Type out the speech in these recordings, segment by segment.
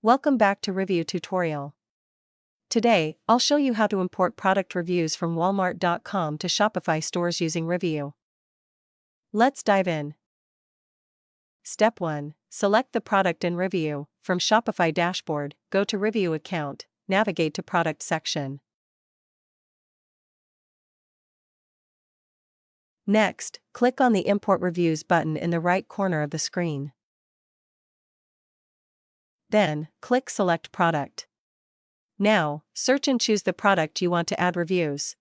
Welcome back to Ryviu tutorial. Today, I'll show you how to import product reviews from Walmart.com to Shopify stores using Ryviu. Let's dive in. Step 1. Select the product in Ryviu. From Shopify dashboard, go to Ryviu account, navigate to product section. Next, click on the Import Reviews button in the right corner of the screen. Then, click Select Product. Now, search and choose the product you want to add reviews.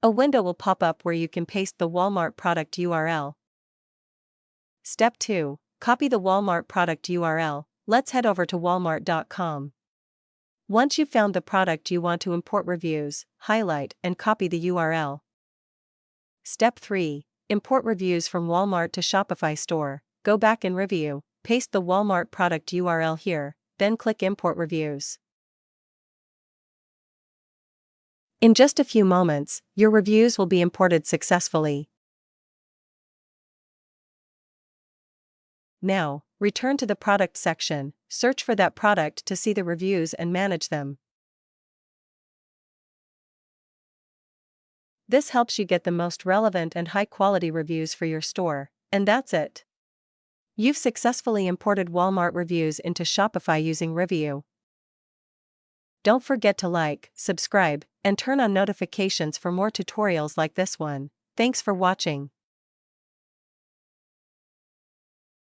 A window will pop up where you can paste the Walmart product URL. Step 2. Copy the Walmart product URL. Let's head over to walmart.com. Once you've found the product you want to import reviews, highlight and copy the URL. Step 3. Import reviews from Walmart to Shopify store. Go back in Ryviu, paste the Walmart product URL here, then click Import Reviews. In just a few moments, your reviews will be imported successfully. Now, return to the product section, search for that product to see the reviews and manage them. This helps you get the most relevant and high-quality reviews for your store, and that's it. You've successfully imported Walmart reviews into Shopify using Ryviu. Don't forget to like, subscribe, and turn on notifications for more tutorials like this one. Thanks for watching.